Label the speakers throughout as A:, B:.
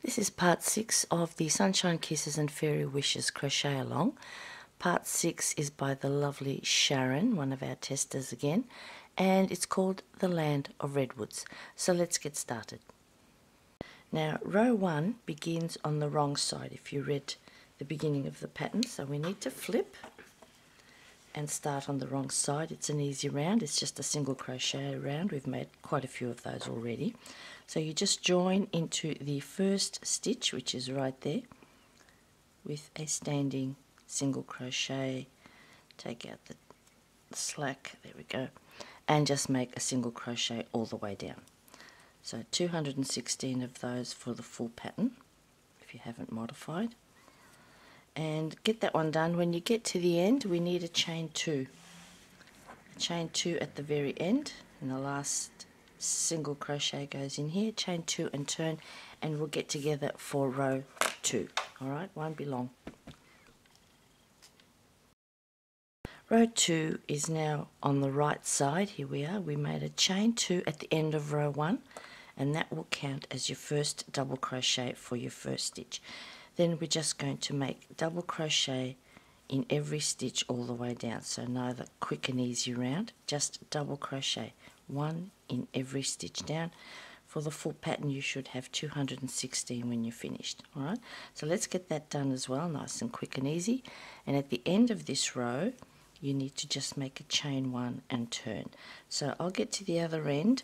A: This is part 6 of the Sunshine Kisses and Fairy Wishes crochet along. Part 6 is by the lovely Sharon, one of our testers again, and it's called The Land of Redwoods. So let's get started. Now row 1 begins on the wrong side if you read the beginning of the pattern, so we need to flip and start on the wrong side. It's an easy round, it's just a single crochet round. We've made quite a few of those already. So you just join into the first stitch, which is right there, with a standing single crochet, take out the slack, there we go, and just make a single crochet all the way down. So 216 of those for the full pattern, if you haven't modified. And get that one done. When you get to the end, we need a chain 2. A chain 2 at the very end, and the last single crochet goes in here, chain 2 and turn, and we'll get together for row 2. Alright, won't be long. Row 2 is now on the right side. Here we are. We made a chain 2 at the end of row 1, and that will count as your first double crochet for your first stitch. Then we're just going to make double crochet in every stitch all the way down. So neither quick and easy round, just double crochet, one in every stitch down. For the full pattern you should have 216 when you're finished. Alright, so let's get that done as well, nice and quick and easy. And at the end of this row you need to just make a chain 1 and turn. So I'll get to the other end.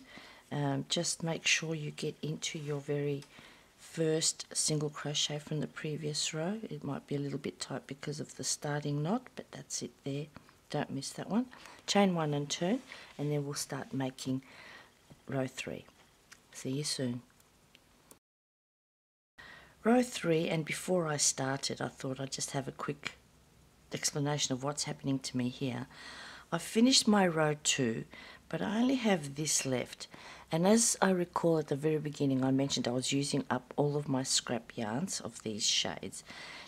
A: Just make sure you get into your very first single crochet from the previous row. It might be a little bit tight because of the starting knot, but that's it there. Don't miss that one. Chain 1 and turn, and then we'll start making row 3. See you soon. Row 3, and before I started I thought I'd just have a quick explanation of what's happening to me here. I've finished my row 2, but I only have this left. And as I recall at the very beginning, I mentioned I was using up all of my scrap yarns of these shades.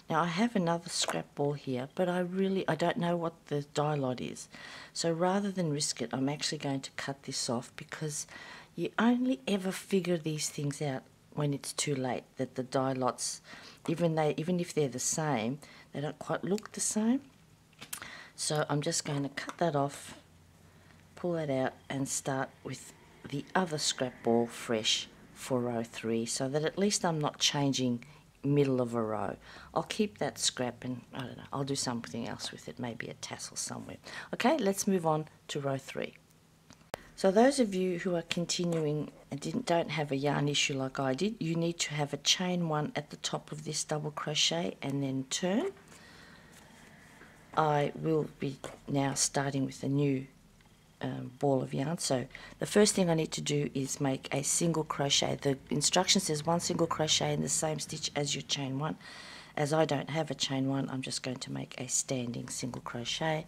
A: Now I have another scrap ball here, but I don't know what the dye lot is. So rather than risk it, I'm actually going to cut this off, because you only ever figure these things out when it's too late, that the dye lots, even if they're the same, they don't quite look the same. So I'm just going to cut that off, pull that out, and start with the other scrap ball fresh for row 3, so that at least I'm not changing middle of a row. I'll keep that scrap and I don't know, I'll do something else with it, maybe a tassel somewhere. Okay, let's move on to row 3. So those of you who are continuing and don't have a yarn issue like I did, you need to have a chain 1 at the top of this double crochet and then turn. I will be now starting with a new ball of yarn. So the first thing I need to do is make a single crochet. The instruction says 1 single crochet in the same stitch as your chain 1. As I don't have a chain 1, I'm just going to make a standing single crochet,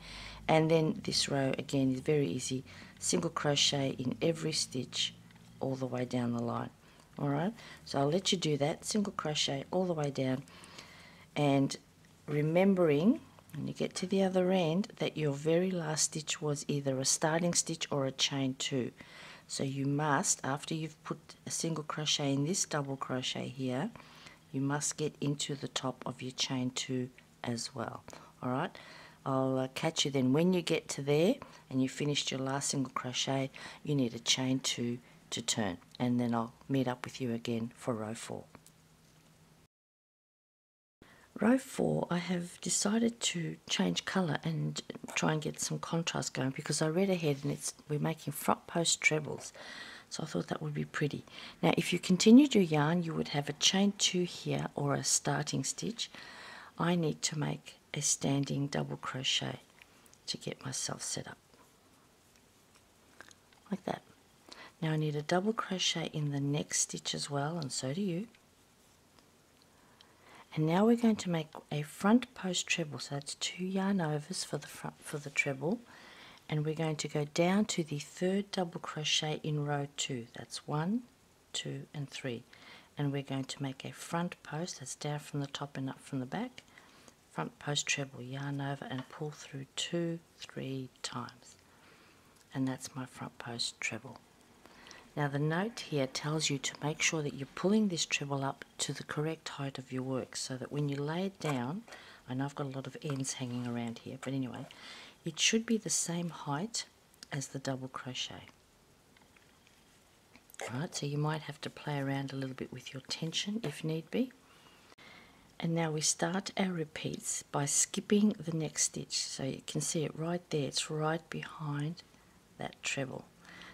A: and then this row again is very easy, single crochet in every stitch all the way down the line. Alright, so I'll let you do that, single crochet all the way down, and remembering when you get to the other end that your very last stitch was either a starting stitch or a chain 2. So you must, after you've put a single crochet in this double crochet here, you must get into the top of your chain 2 as well. Alright, I'll catch you then. When you get to there and you finished your last single crochet, you need a chain 2 to turn, and then I'll meet up with you again for row 4. Row 4, I have decided to change colour and try and get some contrast going, because I read ahead and we're making front post trebles, so I thought that would be pretty. Now if you continued your yarn, you would have a chain 2 here or a starting stitch. I need to make a standing double crochet to get myself set up like that. Now I need a double crochet in the next stitch as well, and so do you. And now we're going to make a front post treble, so that's 2 yarn overs for the front for the treble, and we're going to go down to the 3rd double crochet in row 2. That's 1, 2 and 3, and we're going to make a front post, that's down from the top and up from the back, front post treble, yarn over and pull through 2, 3 times, and that's my front post treble. Now the note here tells you to make sure that you're pulling this treble up to the correct height of your work, so that when you lay it down, I know I've got a lot of ends hanging around here, but anyway, it should be the same height as the double crochet. Right, so you might have to play around a little bit with your tension if need be. And now we start our repeats by skipping the next stitch. So you can see it right there, it's right behind that treble.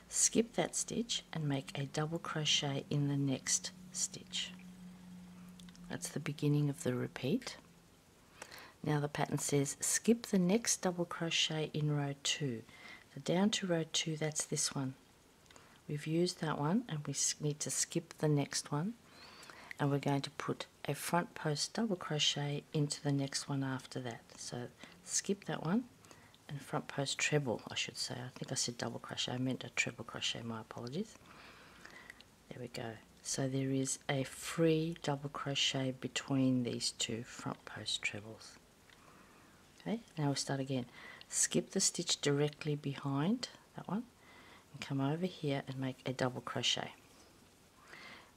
A: Skip that stitch and make a double crochet in the next stitch. That's the beginning of the repeat. Now the pattern says skip the next double crochet in row 2. So down to row 2, that's this one. We've used that one and we need to skip the next one, and we're going to put a front post double crochet into the next one after that. So skip that one and front post treble, I should say. I think I said double crochet, I meant a treble crochet, my apologies. There we go. So there is a free double crochet between these two front post trebles. Okay, now we start again. Skip the stitch directly behind that one and come over here and make a double crochet.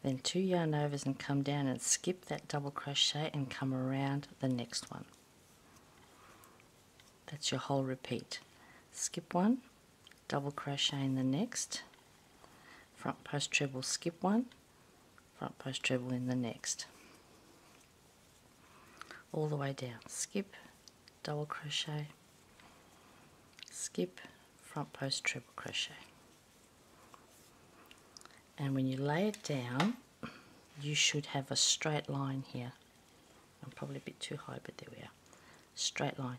A: Then 2 yarn overs and come down and skip that double crochet and come around the next one. That's your whole repeat. Skip one, double crochet in the next, front post treble, skip one, front post treble in the next. All the way down. Skip, double crochet, skip, front post treble crochet. And when you lay it down, you should have a straight line here. I'm probably a bit too high, but there we are. Straight line.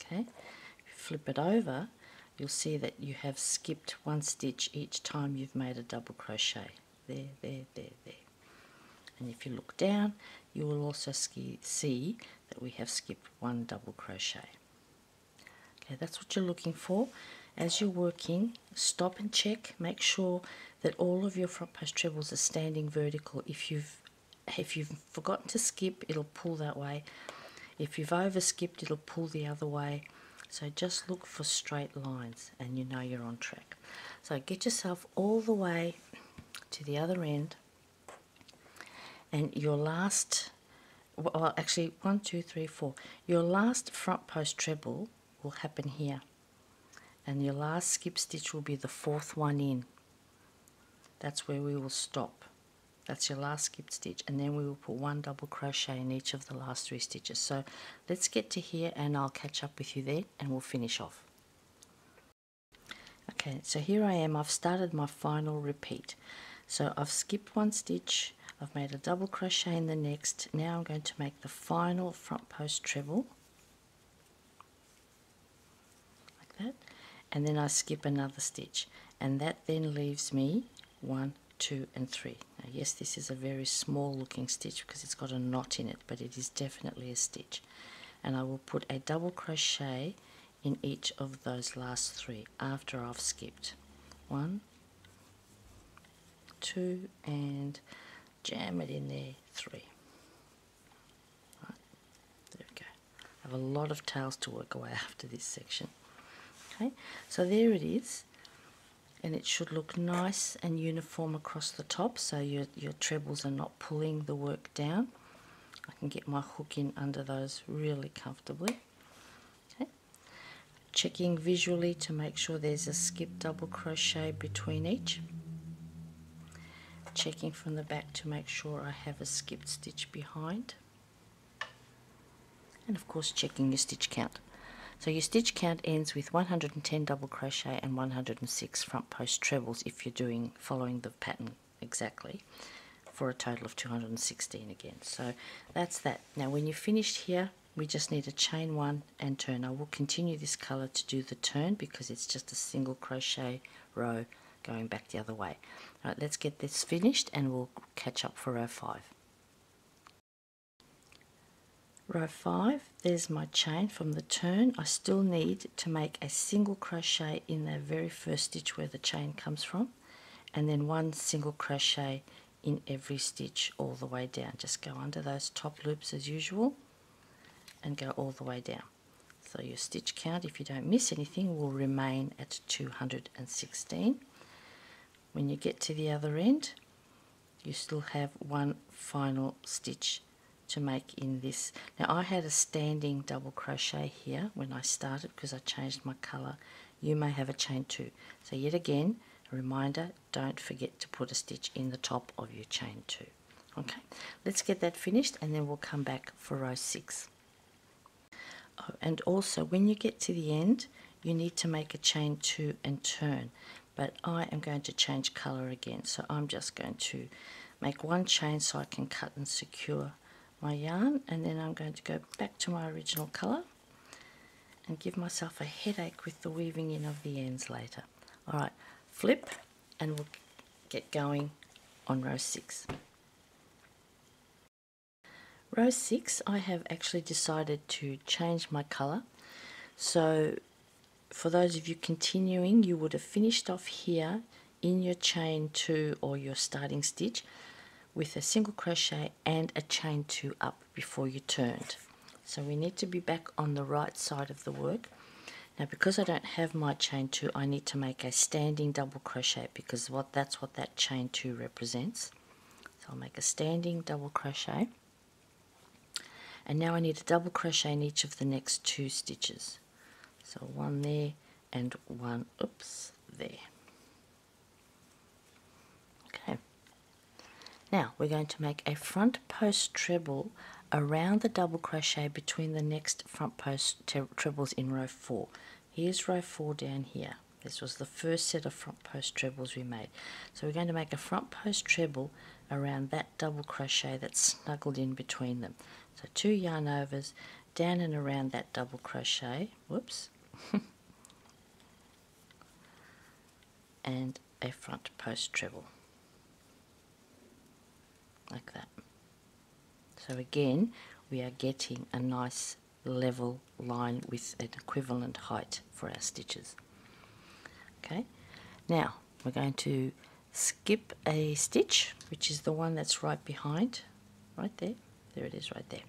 A: Okay. If you flip it over, you'll see that you have skipped one stitch each time you've made a double crochet. There, there, there, there. And if you look down, you will also see that we have skipped one double crochet. Okay, that's what you're looking for. As you're working, stop and check. Make sure that all of your front post trebles are standing vertical. If you've forgotten to skip, it'll pull that way. If you've over skipped, it'll pull the other way. So just look for straight lines and you know you're on track. So get yourself all the way to the other end, and your last, well actually 1, 2, 3, 4, your last front post treble will happen here, and your last skip stitch will be the 4th one in. That's where we will stop. That's your last skip stitch, and then we will put 1 double crochet in each of the last 3 stitches. So let's get to here and I'll catch up with you then and we'll finish off. Okay, so here I am. I've started my final repeat. So I've skipped 1 stitch, I've made a double crochet in the next. Now I'm going to make the final front post treble like that, and then I skip another stitch, and that then leaves me 1, 2 and 3. Now yes, this is a very small looking stitch because it's got a knot in it, but it is definitely a stitch. And I will put a double crochet in each of those last 3 after I've skipped. 1, 2 and jam it in there, 3. Right, there we go. I have a lot of tails to work away after this section. Okay, so there it is, and it should look nice and uniform across the top, so your trebles are not pulling the work down. I can get my hook in under those really comfortably. Okay, checking visually to make sure there's a skip double crochet between each. Checking from the back to make sure I have a skipped stitch behind, and of course checking your stitch count. So your stitch count ends with 110 double crochet and 106 front post trebles if you're following the pattern exactly, for a total of 216 again. So that's that. Now when you're finished here, we just need a chain 1 and turn. I will continue this colour to do the turn because it's just a single crochet row going back the other way. All right, let's get this finished and we'll catch up for row 5. Row 5, there's my chain from the turn. I still need to make a single crochet in the very first stitch where the chain comes from, and then 1 single crochet in every stitch all the way down. Just go under those top loops as usual and go all the way down. So your stitch count, if you don't miss anything, will remain at 216. when you get to the other end, you still have one final stitch to make in this. Now I had a standing double crochet here when I started because I changed my colour. You may have a chain 2. So yet again, a reminder, don't forget to put a stitch in the top of your chain 2. Okay, let's get that finished and then we'll come back for row 6. Oh, and also when you get to the end, you need to make a chain 2 and turn. But I am going to change colour again, so I'm just going to make one chain so I can cut and secure my yarn, and then I'm going to go back to my original colour and give myself a headache with the weaving in of the ends later. Alright, flip and we'll get going on row 6. Row 6, I have actually decided to change my colour. So for those of you continuing, you would have finished off here in your chain 2 or your starting stitch with a single crochet and a chain 2 up before you turned. So we need to be back on the right side of the work. Now because I don't have my chain 2, I need to make a standing double crochet because that's what that chain 2 represents. So I'll make a standing double crochet. And now I need a double crochet in each of the next 2 stitches. So one there and one, oops, there. Okay. Now we're going to make a front post treble around the double crochet between the next front post trebles in row 4. Here's row 4 down here. This was the first set of front post trebles we made. So we're going to make a front post treble around that double crochet that's snuggled in between them. So 2 yarn overs down and around that double crochet, whoops, and a front post treble, like that. So again, we are getting a nice level line with an equivalent height for our stitches. Okay, now we're going to skip a stitch, which is the one that's right behind, right there. There it is right there.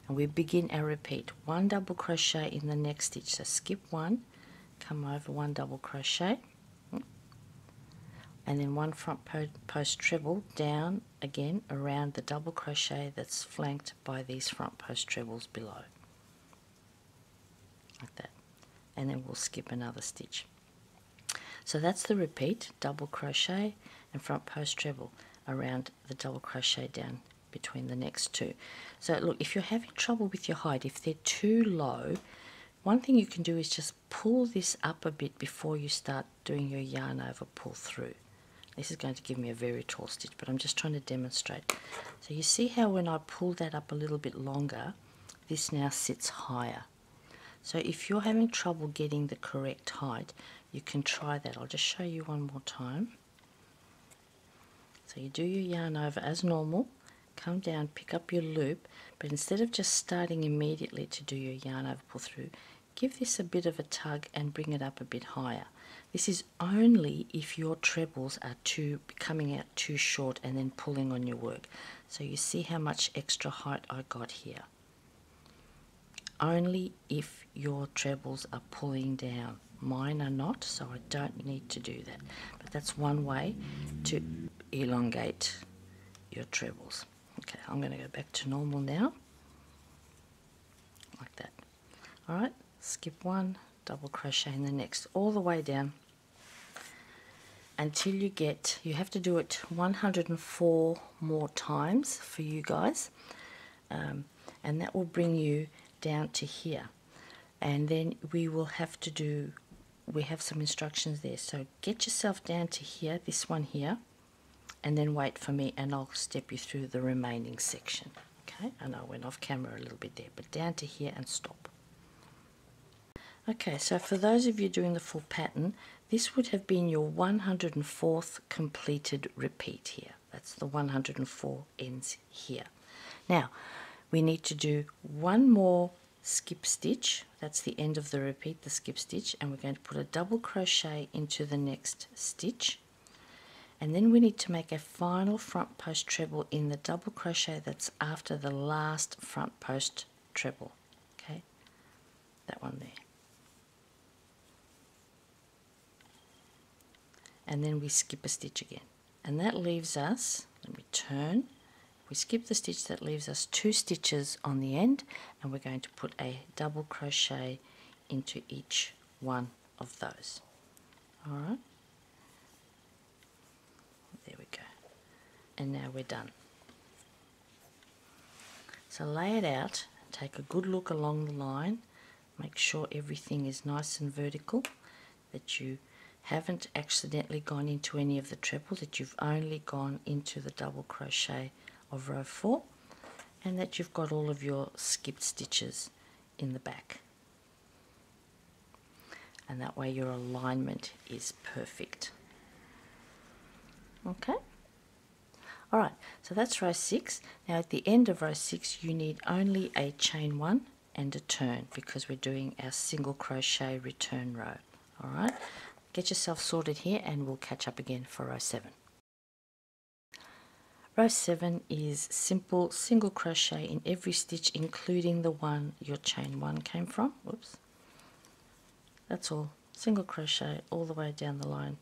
A: And we begin our repeat. 1 double crochet in the next stitch. So skip 1, come over 1 double crochet, and then 1 front post treble down again around the double crochet that's flanked by these front post trebles below. Like that. And then we'll skip another stitch. So that's the repeat, double crochet and front post treble around the double crochet down between the next 2. So look, if you're having trouble with your height, if they're too low, one thing you can do is just pull this up a bit before you start doing your yarn over pull through. This is going to give me a very tall stitch, but I'm just trying to demonstrate. So you see how when I pull that up a little bit longer, this now sits higher. So if you're having trouble getting the correct height, you can try that. I'll just show you one more time. So you do your yarn over as normal, come down, pick up your loop, but instead of just starting immediately to do your yarn over pull through, give this a bit of a tug and bring it up a bit higher. This is only if your trebles are coming out too short and then pulling on your work. So you see how much extra height I got here. Only if your trebles are pulling down. Mine are not, so I don't need to do that. But that's one way to elongate your trebles. Okay, I'm going to go back to normal now, like that. Alright, skip 1, double crochet in the next, all the way down until you have to do it 104 more times for you guys, and that will bring you down to here. And then we will have to do, we have some instructions there, so get yourself down to here, this one here, and then wait for me and I'll step you through the remaining section. Okay, I know I went off camera a little bit there, but down to here and stop. Okay, so for those of you doing the full pattern, this would have been your 104th completed repeat here. That's the 104 ends here. Now, we need to do one more skip stitch. That's the end of the repeat, the skip stitch, and we're going to put a double crochet into the next stitch. And then we need to make a final front post treble in the double crochet that's after the last front post treble. Okay, that one there. and then we skip a stitch again, and that leaves us, let me turn, we skip the stitch, that leaves us 2 stitches on the end, and we're going to put a double crochet into each one of those. Alright, there we go, and now we're done. So lay it out, take a good look along the line, make sure everything is nice and vertical, that you haven't accidentally gone into any of the treble, that you've only gone into the double crochet of row 4, and that you've got all of your skipped stitches in the back. And that way your alignment is perfect. Okay? Alright, so that's row 6. Now at the end of row 6 you need only a chain 1 and a turn, because we're doing our single crochet return row. Alright, get yourself sorted here and we'll catch up again for row 7. Row 7 is simple single crochet in every stitch, including the one your chain 1 came from. Whoops. That's all. Single crochet all the way down the line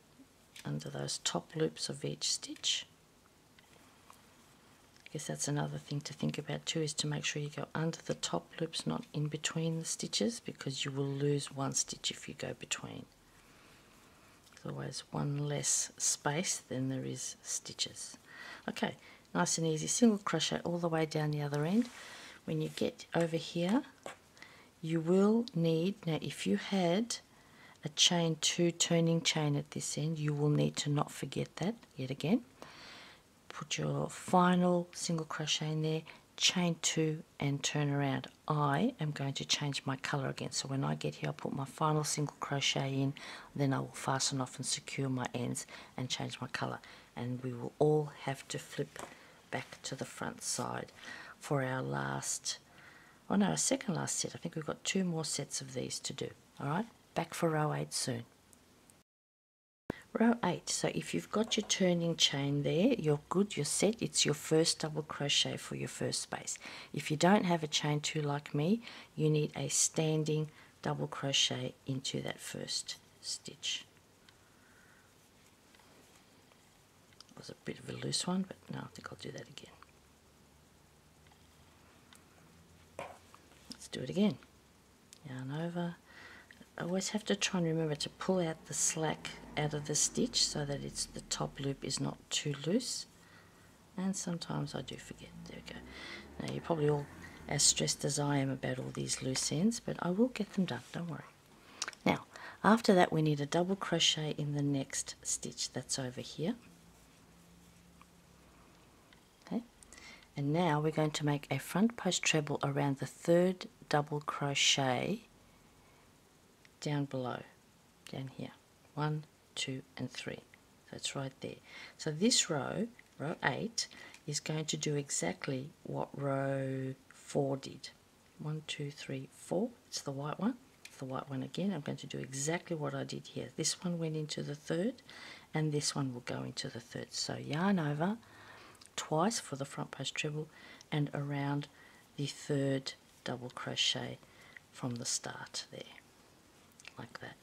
A: under those top loops of each stitch. I guess that's another thing to think about too, is to make sure you go under the top loops, not in between the stitches, because you will lose one stitch if you go between. There's always one less space than there is stitches. Okay, nice and easy, single crochet all the way down the other end. When you get over here, you will need, now if you had a chain 2 turning chain at this end, you will need to not forget that yet again. Put your final single crochet in there, chain 2 and turn around. I am going to change my colour again, so when I get here I'll put my final single crochet in, then I will fasten off and secure my ends and change my colour, and we will all have to flip back to the front side for our last, oh no, our second last set. I think we've got 2 more sets of these to do. Alright, back for row 8 soon. Row 8, so if you've got your turning chain there, you're good, you're set. It's your first double crochet for your first space. If you don't have a chain 2 like me, you need a standing double crochet into that first stitch. It was a bit of a loose one, but no, I think I'll do that again. Let's do it again. Yarn over. I always have to try and remember to pull out the slack out of the stitch so that it's the top loop is not too loose, and sometimes I do forget. There we go. Now you're probably all as stressed as I am about all these loose ends, but I will get them done, don't worry. Now after that we need a double crochet in the next stitch that's over here. Okay, and now we're going to make a front post treble around the 3rd double crochet down below, down here, 1, 2 and 3. That's right there. So this row, row 8, is going to do exactly what row 4 did. 1, 2, 3, 4. It's the white one. It's the white one again. I'm going to do exactly what I did here. This one went into the 3rd, and this one will go into the 3rd. So yarn over twice for the front post treble and around the 3rd double crochet from the start there, like that.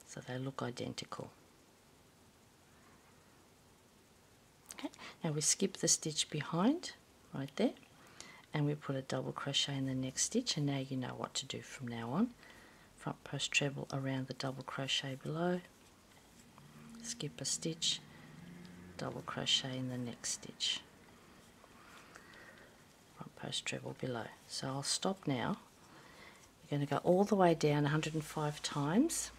A: So they look identical. Okay, now we skip the stitch behind right there, and we put a double crochet in the next stitch, and now you know what to do from now on. Front post treble around the double crochet below, skip a stitch, double crochet in the next stitch, front post treble below. So I'll stop now. You're going to go all the way down 105 times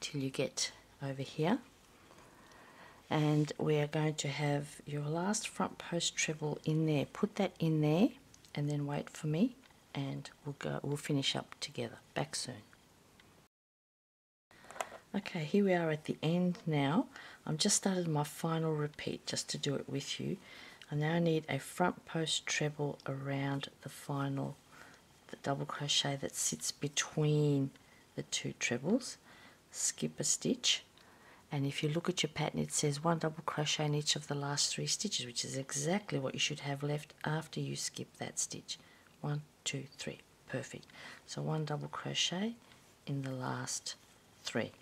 A: till you get over here, and we are going to have your last front post treble in there. Put that in there and then wait for me, and we'll finish up together. Back soon. Okay, here we are at the end now. I've just started my final repeat just to do it with you. I now need a front post treble around the double crochet that sits between the 2 trebles. Skip a stitch, and if you look at your pattern it says 1 double crochet in each of the last 3 stitches, which is exactly what you should have left after you skip that stitch. 1, 2, 3, perfect. So 1 double crochet in the last 3.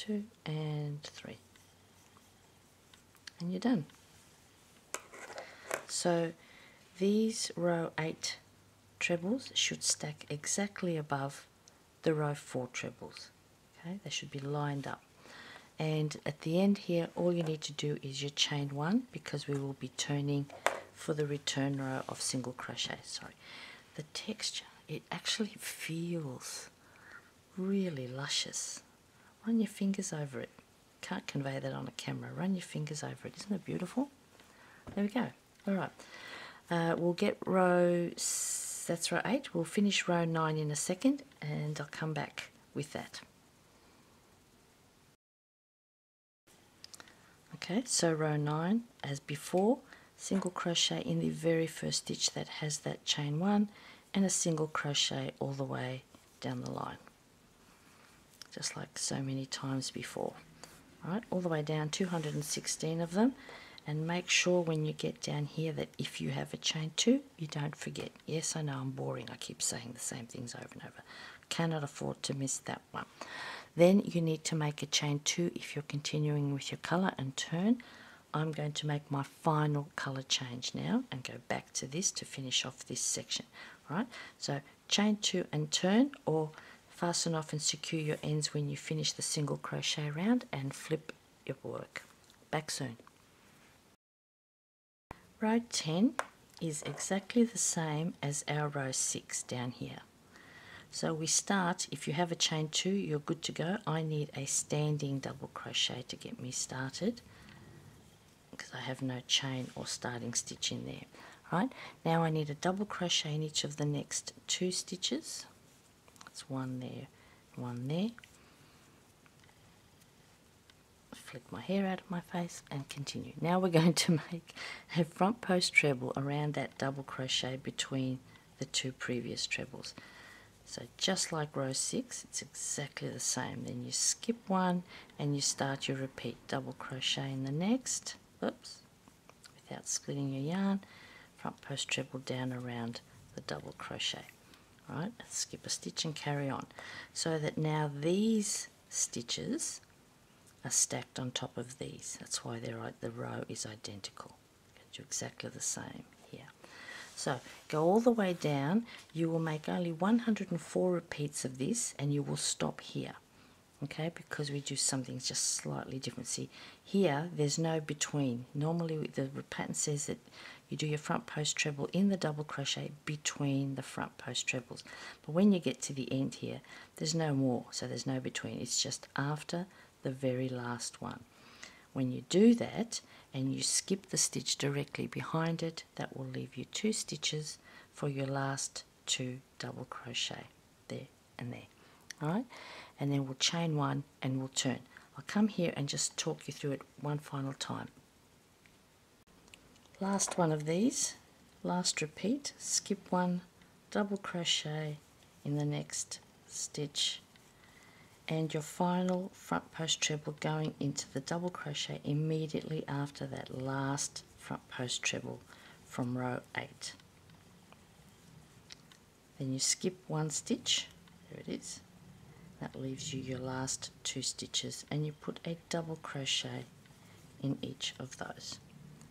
A: 2 and 3, and you're done. So these row 8 trebles should stack exactly above the row 4 trebles. Okay, they should be lined up. And at the end here, all you need to do is your chain 1, because we will be turning for the return row of single crochet. Sorry, the texture, it actually feels really luscious. Run your fingers over it. Can't convey that on a camera. Run your fingers over it. Isn't it beautiful? There we go. All right. We'll get that's row 8. We'll finish row 9 in a second, and I'll come back with that. Okay, so row 9, as before, single crochet in the very first stitch that has that chain 1, and a single crochet all the way down the line, just like so many times before. All right, all the way down, 216 of them, and make sure when you get down here that if you have a chain 2, you don't forget. Yes, I know I'm boring, I keep saying the same things over and over. Cannot afford to miss that one. Then you need to make a chain 2 if you're continuing with your colour and turn. I'm going to make my final colour change now and go back to this to finish off this section. All right, so chain 2 and turn, or fasten off and secure your ends when you finish the single crochet round, and flip your work. Back soon. Row 10 is exactly the same as our row 6 down here. So we start, if you have a chain 2, you're good to go. I need a standing double crochet to get me started, because I have no chain or starting stitch in there. Right, now I need a double crochet in each of the next 2 stitches. That's one there, one there. Flick my hair out of my face and continue. Now we're going to make a front post treble around that double crochet between the 2 previous trebles. So just like row 6, it's exactly the same. Then you skip one and you start your repeat double crochet in the next, oops, without splitting your yarn, front post treble down around the double crochet. Right, skip a stitch and carry on, so that now these stitches are stacked on top of these. That's why the row is identical. Do exactly the same here. So go all the way down. You will make only 104 repeats of this, and you will stop here, okay, because we do something just slightly different. See, here there's no between. Normally the pattern says that you do your front post treble in the double crochet between the front post trebles, but when you get to the end here, there's no more, so there's no between. It's just after the very last one. When you do that and you skip the stitch directly behind it, that will leave you 2 stitches for your last 2 double crochet there and there. All right, and then we'll chain 1 and we'll turn. I'll come here and just talk you through it one final time. Last one of these, last repeat, skip 1, double crochet in the next stitch, and your final front post treble going into the double crochet immediately after that last front post treble from row 8. Then you skip 1 stitch, there it is, that leaves you your last 2 stitches, and you put a double crochet in each of those,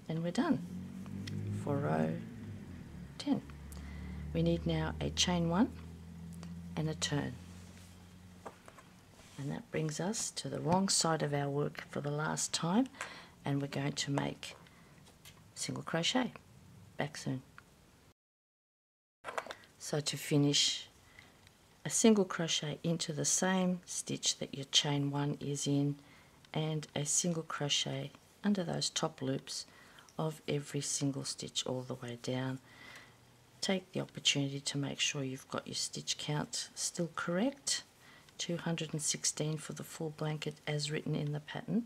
A: and we're done for row 10. We need now a chain 1 and a turn. And that brings us to the wrong side of our work for the last time, and we're going to make single crochet. Back soon. So to finish, a single crochet into the same stitch that your chain 1 is in, and a single crochet under those top loops of every single stitch all the way down. Take the opportunity to make sure you've got your stitch count still correct. 216 for the full blanket as written in the pattern.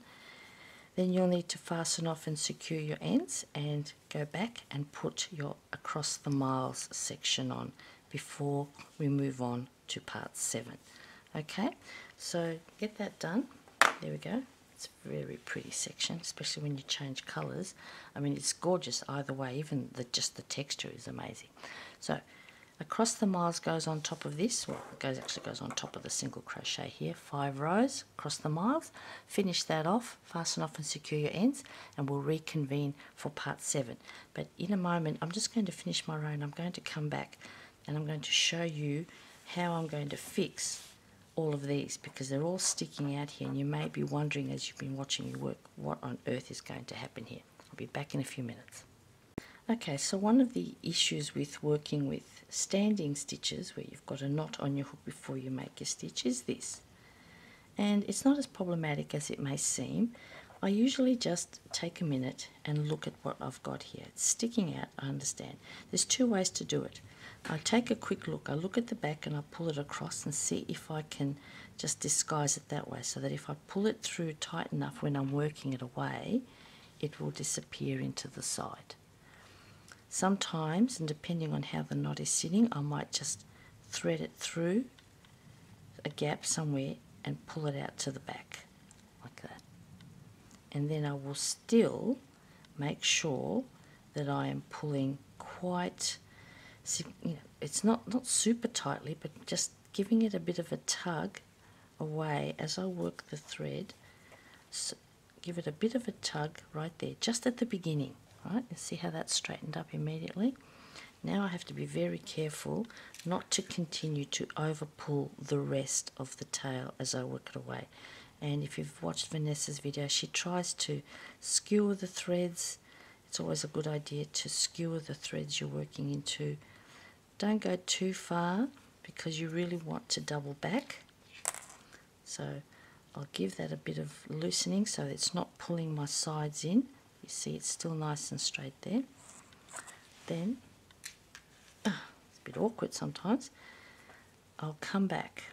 A: Then you'll need to fasten off and secure your ends, and go back and put your across the miles section on before we move on to part 7. Okay, so get that done. There we go. It's a very pretty section, especially when you change colours. I mean, it's gorgeous either way. Even just the texture is amazing. So Across the miles goes on top of this, well, it actually goes on top of the single crochet here, 5 rows across the miles. Finish that off, fasten off and secure your ends, and we'll reconvene for part 7. But in a moment, I'm just going to finish my row and I'm going to come back and I'm going to show you how I'm going to fix all of these, because they're all sticking out here and you may be wondering as you've been watching me work what on earth is going to happen here. I'll be back in a few minutes. Okay, so one of the issues with working with standing stitches, where you've got a knot on your hook before you make your stitch, is this. And it's not as problematic as it may seem. I usually just take a minute and look at what I've got here. It's sticking out, I understand. There's 2 ways to do it. I take a quick look, I look at the back and I pull it across and see if I can just disguise it that way, so that if I pull it through tight enough when I'm working it away, it will disappear into the side. Sometimes, and depending on how the knot is sitting, I might just thread it through a gap somewhere and pull it out to the back, like that. And then I will still make sure that I am pulling quite, it's not super tightly, but just giving it a bit of a tug away as I work the thread. So give it a bit of a tug right there, just at the beginning. Right, you see how that's straightened up immediately. Now I have to be very careful not to continue to over pull the rest of the tail as I work it away. And if you've watched Vanessa's video, she tries to skewer the threads. It's always a good idea to skewer the threads you're working into. Don't go too far because you really want to double back. So I'll give that a bit of loosening so it's not pulling my sides in. You see it's still nice and straight there. Then, it's a bit awkward sometimes, I'll come back.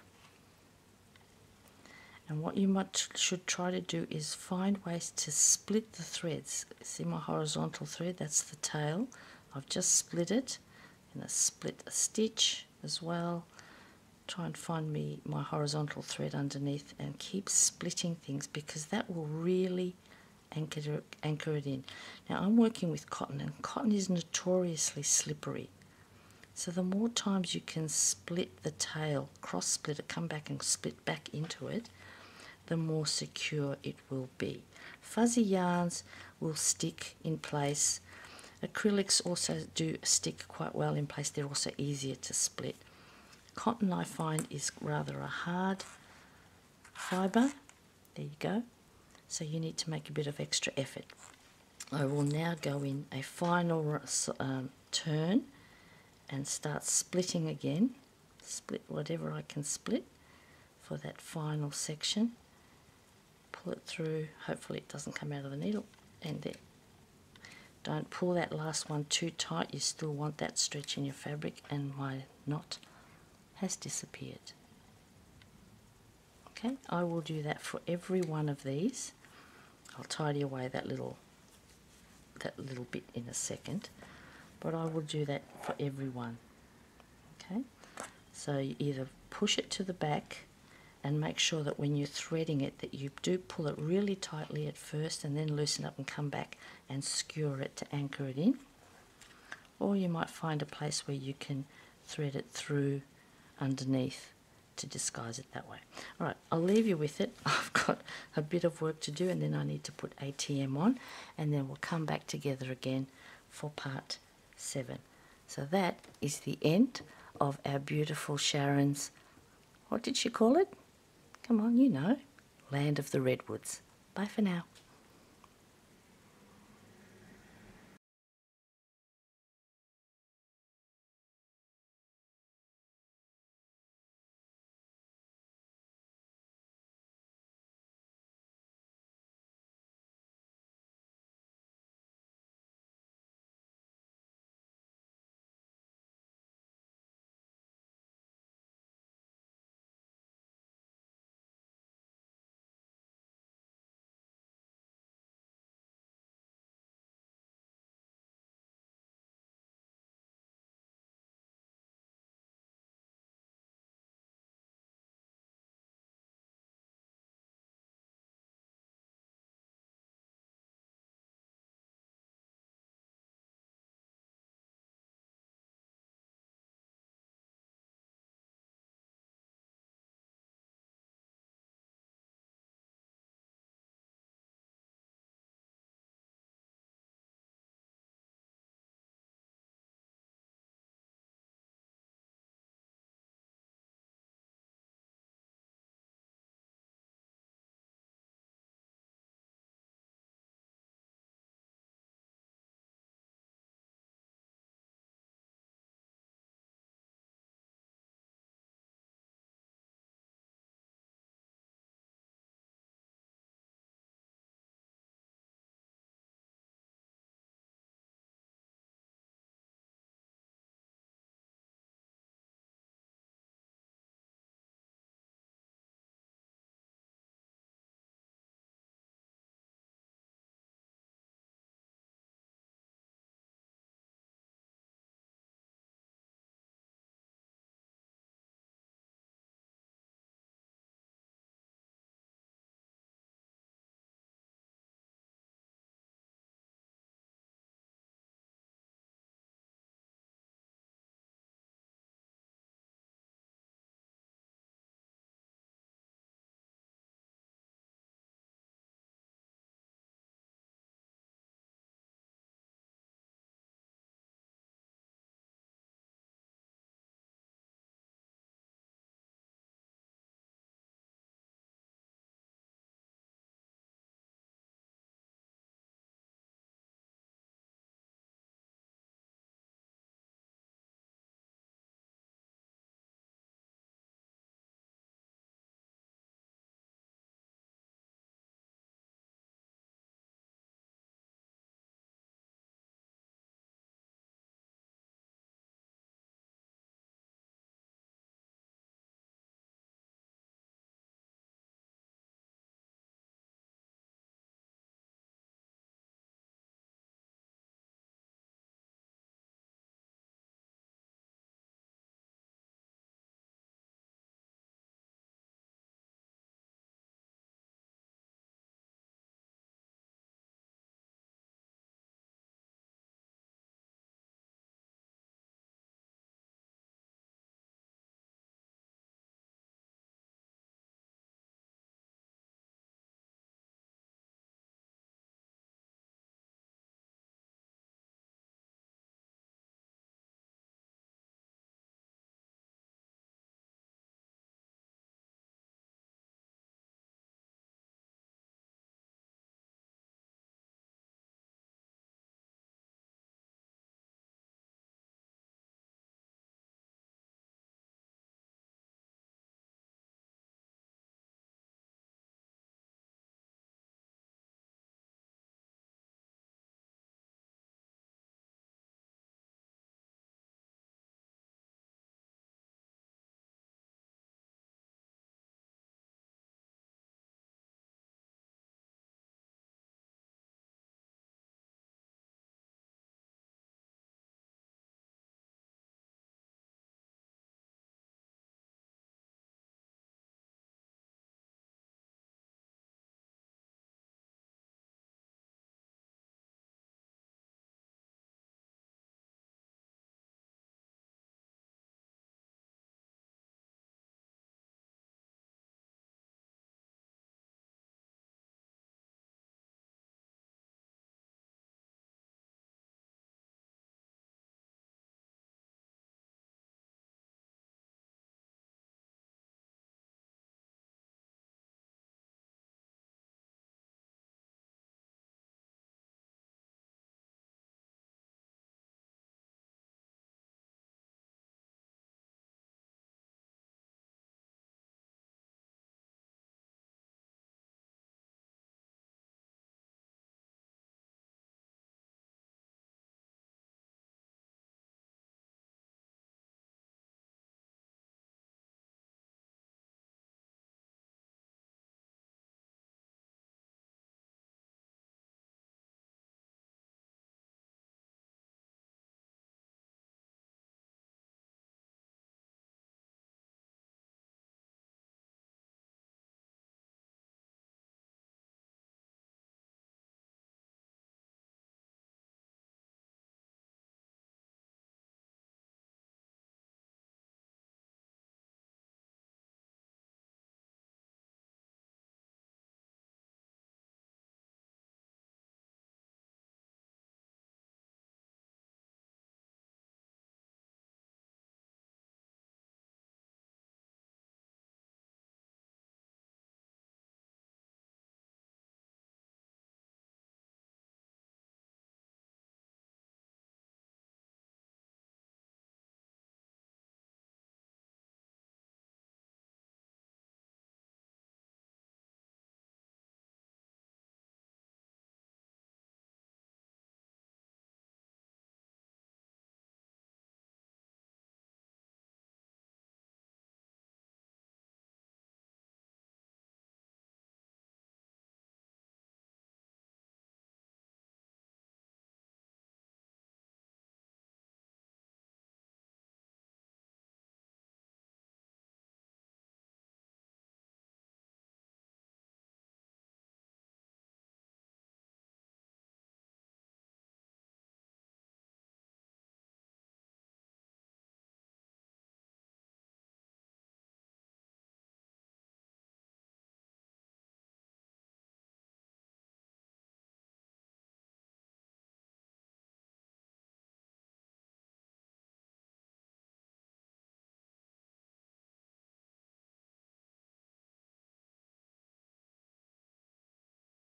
A: And what you should try to do is find ways to split the threads. See my horizontal thread, that's the tail. I've just split it, and I split a stitch as well. Try and find my horizontal thread underneath and keep splitting things, because that will really anchor it in. Now I'm working with cotton, and cotton is notoriously slippery. So the more times you can split the tail, cross split it, come back and split back into it, the more secure it will be. Fuzzy yarns will stick in place. Acrylics also do stick quite well in place. They're also easier to split. Cotton, I find, is rather a hard fibre. There you go. So you need to make a bit of extra effort. I will now go in a final turn and start splitting again. Split whatever I can split for that final section. Pull it through. Hopefully it doesn't come out of the needle. And there. Don't pull that last one too tight. You still want that stretch in your fabric, and my knot has disappeared. Okay, I will do that for every one of these. I'll tidy away that little bit in a second, but I will do that for every one. Okay, so you either push it to the back and make sure that when you're threading it that you do pull it really tightly at first and then loosen up and come back and skewer it to anchor it in, or you might find a place where you can thread it through underneath to disguise it that way. Alright, I'll leave you with it. I've got a bit of work to do, and then I need to put ATM on, and then we'll come back together again for part 7. So that is the end of our beautiful Sharon's, what did she call it? Come on, you know, Land of the Redwoods. Bye for now.